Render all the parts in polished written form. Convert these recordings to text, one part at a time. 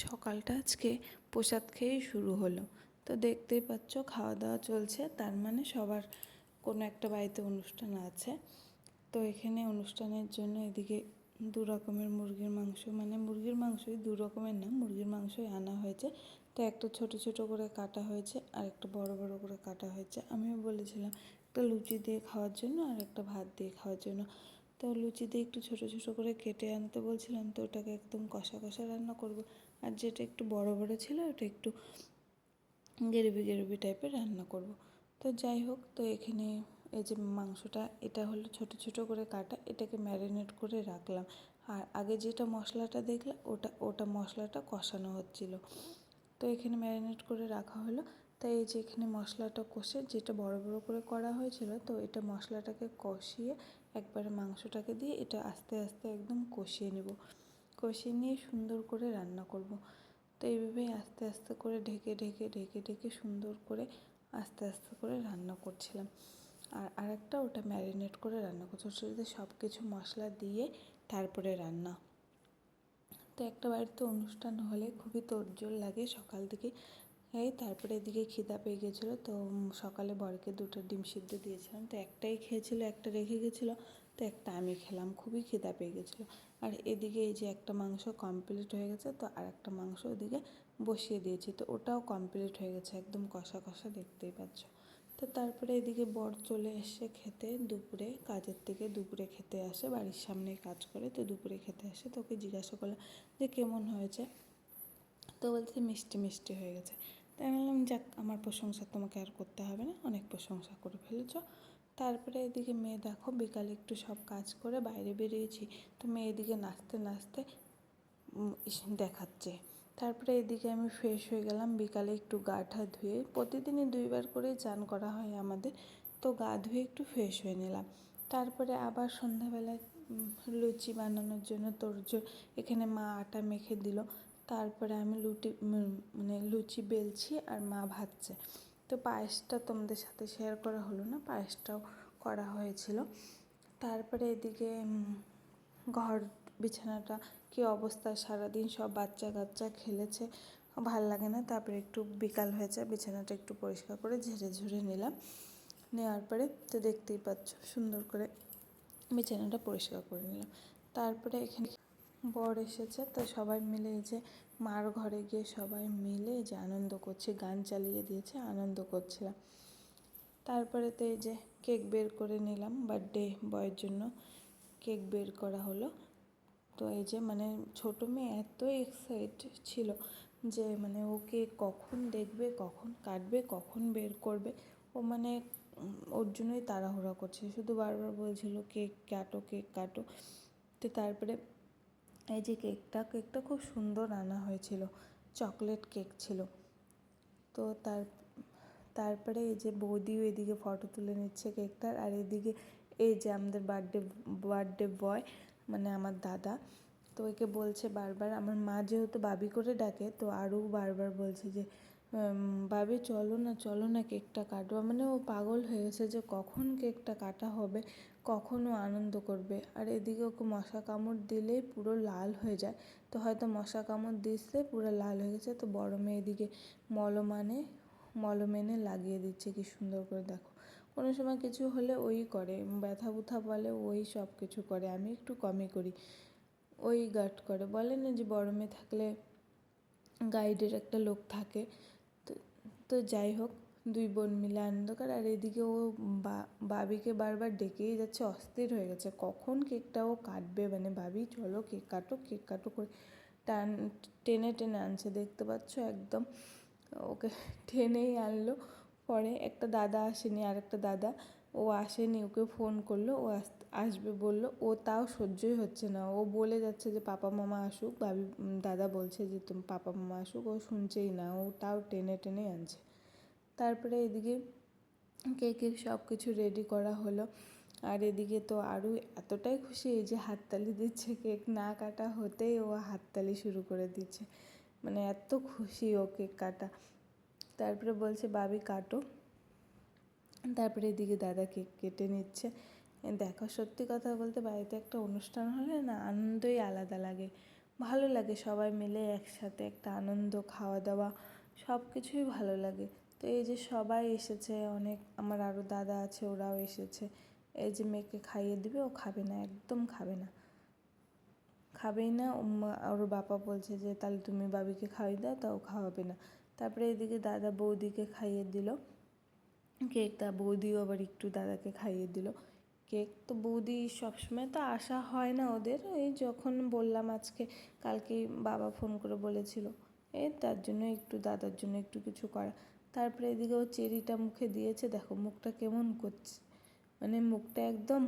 সকালটা আজকে প্রসাদ খেয়েই শুরু হলো। তো দেখতেই পাচ্ছ খাওয়া দাওয়া চলছে, তার মানে সবার কোনো একটা বাড়িতে অনুষ্ঠান আছে। তো এখানে অনুষ্ঠানের জন্য এদিকে 2 রকমের মুরগির মাংস, মানে মুরগির মাংসই 2 রকমের না, মুরগির মাংসই আনা হয়েছে। তো একটা ছোট ছোট করে কাটা হয়েছে আর একটা বড় বড় করে কাটা হয়েছে। আমিও বলেছিলাম একটা লুচি দিয়ে খাওয়ার জন্য আর একটা ভাত দিয়ে খাওয়ার জন্য। তো লুচি দিয়ে একটু ছোট ছোট করে কেটে আনতে বলছিলাম, তো ওটাকে একদম কষা কষা রান্না করব। আর যেটা একটু বড় বড় ছিল ওটা একটু গ্রেভি গ্রেভি টাইপের রান্না করব। তো যাই হোক, তো এখানে এই যে মাংসটা, এটা হলো ছোট ছোট করে কাটা, এটাকে ম্যারিনেট করে রাখলাম। আর আগে যেটা মশলাটা দেখলাম ওটা মশলাটা কষানো হচ্ছিল। তো এখানে ম্যারিনেট করে রাখা হলো। তাই এই যে এখানে মশলাটা কষে, যেটা বড় বড় করে করা হয়েছিল, তো এটা মশলাটাকে কষিয়ে একবারে মাংসটাকে দিয়ে এটা আস্তে আস্তে একদম কষিয়ে নেব। কষিয়ে নিয়ে সুন্দর করে রান্না করব। তো এইভাবেই আস্তে আস্তে করে ঢেকে ঢেকে ঢেকে ঢেকে সুন্দর করে আস্তে আস্তে করে রান্না করছিলাম। আর আরেকটা ওটা ম্যারিনেট করে রান্না করছি, ওটাতে সব কিছু মশলা দিয়ে তারপরে রান্না। তো একটা বাড়িতে অনুষ্ঠান হলে খুবই তোড়জোড় লাগে সকাল থেকে। তারপরে এদিকে খিদা পেয়ে গেছিলো, তো সকালে বরকে 2টা ডিম সিদ্ধ দিয়েছিলাম, তো একটাই খেয়েছিল, একটা রেখে গেছিলো, তো একটা আমি খেলাম। খুবই খিদা পেয়ে গেছিলো। আর এদিকে এই যে একটা মাংস কমপ্লিট হয়ে গেছে, তো আর একটা মাংস ওদিকে বসিয়ে দিয়েছি, তো ওটাও কমপ্লিট হয়ে গেছে, একদম কষা কষা, দেখতেই পাচ্ছ। তো তারপরে এদিকে বর চলে এসে খেতে, দুপুরে কাজের থেকে দুপুরে খেতে আসে, বাড়ির সামনেই কাজ করে, তো দুপুরে খেতে আসে। তো ওকে জিজ্ঞাসা করলাম যে কেমন হয়েছে, তো বলছে মিষ্টি মিষ্টি হয়ে গেছে। তাই বললাম যাক, আমার প্রশংসা তোমাকে আর করতে হবে না, অনেক প্রশংসা করে ফেলেছ। তারপরে এদিকে মেয়ে দেখো বিকালে একটু সব কাজ করে বাইরে বেরিয়েছি, তো মেয়ে এদিকে নাচতে নাচতে দেখাচ্ছে। তারপরে এদিকে আমি ফ্রেশ হয়ে গেলাম, বিকালে একটু গা ঠা ধুয়ে, প্রতিদিনই 2বার করে চান করা হয় আমাদের, তো গা ধুয়ে একটু ফ্রেশ হয়ে নিলাম। তারপরে আবার সন্ধ্যাবেলায় লুচি বানানোর জন্য তোড়জোড়, এখানে মা আটা মেখে দিল। তারপরে আমি মানে লুচি বেলছি আর মা ভাজছে। তো পায়েসটা তোমাদের সাথে শেয়ার করা হলো না, পায়েসটাও করা হয়েছিল। তারপরে এদিকে ঘর বিছানাটা কী অবস্থা, সারাদিন সব বাচ্চা কাচ্চা খেলেছে, ভাল লাগে না। তারপরে একটু বিকাল হয়েছে, বিছানাটা একটু পরিষ্কার করে ঝেড়ে ঝুড়ে নিলাম। নেওয়ার পরে তো দেখতেই পাচ্ছ সুন্দর করে বিছানাটা পরিষ্কার করে নিলাম। তারপরে এখানে বর এসেছে, তো সবাই মিলে এই যে মার ঘরে গিয়ে সবাই মিলে যে আনন্দ করছে, গান চালিয়ে দিয়েছে, আনন্দ করছিলাম। তারপরে তো এই যে কেক বের করে নিলাম, বার্থডে বয়ের জন্য কেক বের করা হলো। তো এই যে মানে ছোটো মেয়ে এত এক্সাইটেড ছিল যে মানে ওকে কখন দেখবে, কখন কাটবে, কখন বের করবে, ও মানে ওর জন্যই তাড়াহুড়া করছে, শুধু বারবার বলছিল কেক কাটো কেক কাটো। তো তারপরে এই যে কেকটা খুব সুন্দর আনা হয়েছিল, চকলেট কেক ছিল। তো তারপরে এই যে বৌদিও এদিকে ফটো তুলে নিচ্ছে কেকটার, আর এদিকে এই যে আমাদের বার্থডে বয় মানে আমার দাদা, তো একে বলছে বারবার, আমার মা যেহেতু বাবি করে ডাকে, তো আরও বারবার বলছে যে বাবি চলো না কেকটা কাটবো। মানে ও পাগল হয়ে গেছে যে কখন কেকটা কাটা হবে, কখন ও আনন্দ করবে। আর এদিকে ওকে মশা কামড় দিলেই পুরো লাল হয়ে যায়, তো হয়তো মশা কামড় দিচ্ছে পুরো লাল হয়ে গেছে। তো বড় মেয়ে এদিকে মলম এনে লাগিয়ে দিচ্ছে কি সুন্দর করে, দেখো। কোনো সময় কিছু হলে ওই করে, ব্যথা বুথা বলে ওই সব কিছু করে, আমি একটু কমই করি, ওই গার্ড করে। বলে না যে বড় মেয়ে থাকলে গাইডের একটা লোক থাকে। তো তো যাই হোক, 2 বোন মিলে আনন্দ করে। আর এদিকে ও বাবিকে বারবার ডেকেই যাচ্ছে, অস্থির হয়ে গেছে কখন কেকটা ও কাটবে, মানে বাবি চলো কেক কাটো করে টেনে টেনে আনছে, দেখতে পাচ্ছ একদম ওকে টেনেই আনলো। পরে একটা দাদা আসেনি, আর একটা দাদা ও আসেনি, ওকে ফোন করলো, ও আসবে বললো, ও তাও সহ্যই হচ্ছে না, ও বলে যাচ্ছে যে পাপা মামা আসুক, দাদা বলছে যে তুমি পাপা মামা আসুক, ও শুনছেই না, ও তাও টেনে টেনে আনছে। তারপরে এদিকে কেকের সব কিছু রেডি করা হলো। আর এদিকে তো আরও এতটাই খুশি, এই যে হাততালি দিচ্ছে, কেক না কাটা হতেই ও হাততালি শুরু করে দিচ্ছে, মানে এত খুশি ও কেক কাটা। তারপরে বলছে বাবি কাটো। তারপরে এদিকে দাদা কেক কেটে নিচ্ছে। দেখো, সত্যি কথা বলতে বাড়িতে একটা অনুষ্ঠান হলে না আনন্দই আলাদা লাগে, ভালো লাগে সবাই মিলে একসাথে একটা আনন্দ, খাওয়া দাওয়া সব কিছুই ভালো লাগে। তো এই যে সবাই এসেছে, অনেক আমার আরও দাদা আছে, ওরাও এসেছে। এই যে মেয়েকে খাইয়ে দিবে, ও খাবে না, একদম খাবে না, খাবেই না। ওর বাবা বলছে যে তাহলে তুমি বাবিকে খাইয়ে দাও, তাও খাওয়াবে না। তারপরে এদিকে দাদা বৌদিকে খাইয়ে দিল কেকটা, বৌদিও আবার একটু দাদাকে খাইয়ে দিল কেক। তো বৌদি সবসময় তো আসা হয় না ওদের, এই যখন বললাম আজকে, কালকেই বাবা ফোন করে বলেছিল, এই তার জন্য একটু দাদার জন্য একটু কিছু করা। তারপরে এদিকে ও চেরিটা মুখে দিয়েছে, দেখো মুখটা কেমন করছে, মানে মুখটা একদম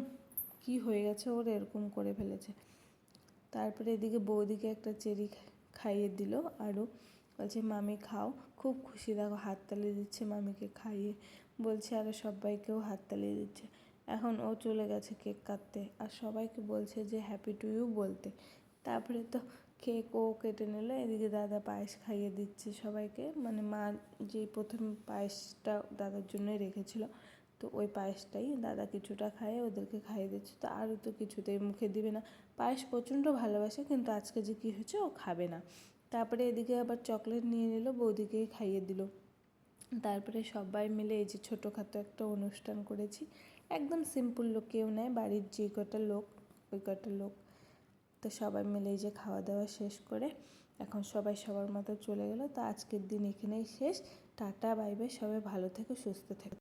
কি হয়ে গেছে ওর, এরকম করে ফেলেছে। তারপরে এদিকে বৌদিকে একটা চেরি খাইয়ে দিল আরও, বলছে মামি খাও। খুব খুশি, দেখো হাততালি দিচ্ছে মামিকে খাইয়ে, বলছে আরও সবাইকেও হাততালি দিচ্ছে। এখন ও চলে গেছে কেক কাটতে, আর সবাইকে বলছে যে হ্যাপি টু ইউ বলতে। তারপরে তো কেক ও কেটে নিল, এদিকে দাদা পায়েস খাইয়ে দিচ্ছে সবাইকে, মানে মা যে প্রথম পায়েসটা দাদার জন্যই রেখেছিল, তো ওই পায়েসটাই দাদা কিছুটা খাইয়ে ওদেরকে খাইয়ে দিচ্ছে। তো আরও তো কিছুতেই মুখে দিবে না, পায়েস প্রচণ্ড ভালোবাসে, কিন্তু আজকে যে কী হয়েছে ও খাবে না। তারপরে এদিকে আবার চকলেট নিয়ে নিল, বৌদিকেই খাইয়ে দিল। তারপরে সবাই মিলে এই যে ছোটোখাটো একটা অনুষ্ঠান করেছি, একদম সিম্পল লোক, কেউ নেয়, বাড়ির যে কটা লোক ওই কটা লোক। তো সবাই মিলে এই যে খাওয়া দাওয়া শেষ করে এখন সবাই সবার মতো চলে গেল। তো আজকের দিন এখানেই শেষ। টাটা, বাই বাই, সবাই ভালো থেকো, সুস্থ থেকো।